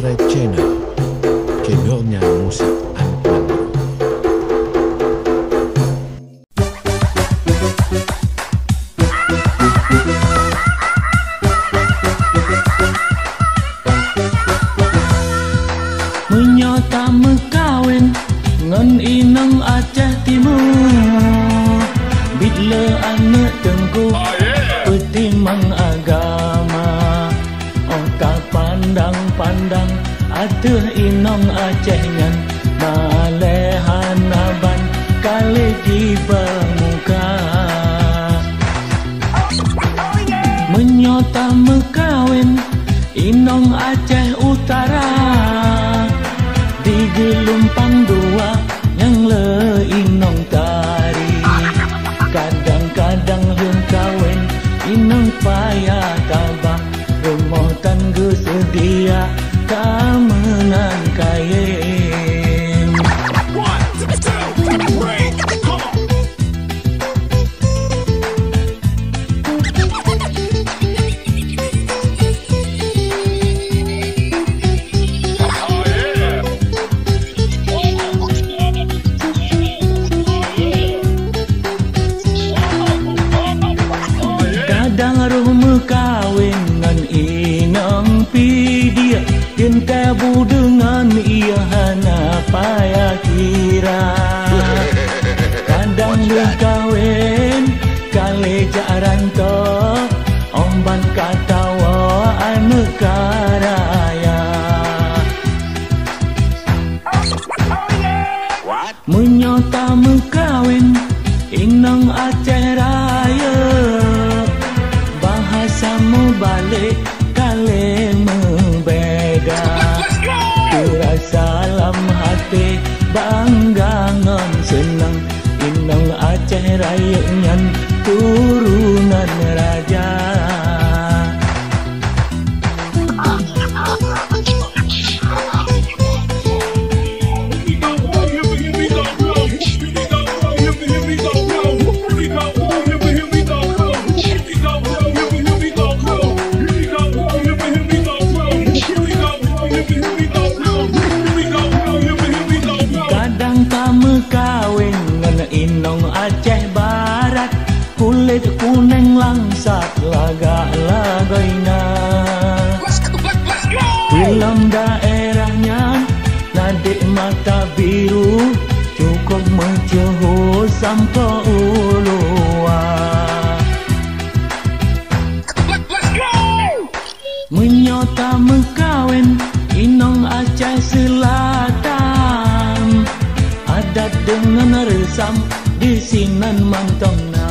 subscribe channel channelnya Musik Anak Mandro. Menyota mekawin ngan inang Aceh Timur, bila anak tengku petimang agama. Ongka pandang-pandang atuh inong Aceh ngan malehan aban kali di muka. Menyota mekawin inong Aceh Utara, di gelumpang dua yang le inong tari. Kadang-kadang yang kawin inong payah tabah, rumah tangga sedia kamenan kain. 1, 2, 3, come on. Kadang rumah kawin ngan inang pidia, yen tabu dengan ia hana payah kira. Kadang lu kawin kali jaran to, omban katawa anu karaya. Menyota mekawin inang Aceh Raya, bahasamu balik kali membeda. Kira salam hati bangga ngan senang, inang Aceh Raya nyan turunan raja. Kawin ngan inong Aceh Barat, kulit kuning langsat laga-lagaina. Film daerahnya nadik mata biru, cukup mencuhur sampai ulua. Menyota mekawin inong Aceh Selatan, adat dengan resam di sinan mantongna.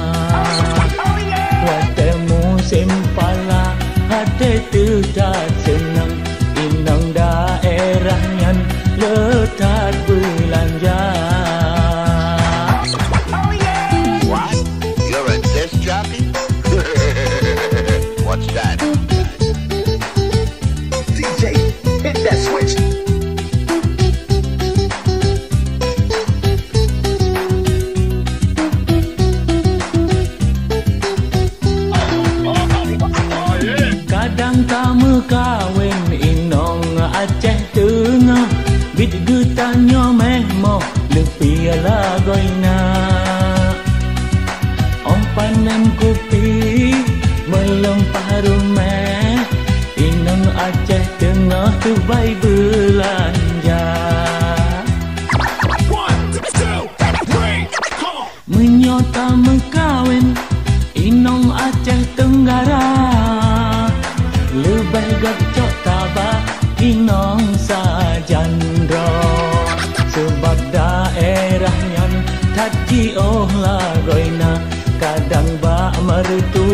Wate musim pala hati tidak senang, inang daerahnya letak belanja. What? You're a disc jockey? What's that? DJ, hit that switch. Kadang tamu kawin inong Aceh Tengah, bit getanya mehmoh lepi lagoina. Om panen kopi melempah rumah, inong Aceh Tengah terbaik belanja. 1, 2, 3, come on. Menyota mekawin inong Aceh Tenggara, lebih gacok tabah inong Sajandro. Sebab daerahnya tadi oh lagoina, kadang bak mertua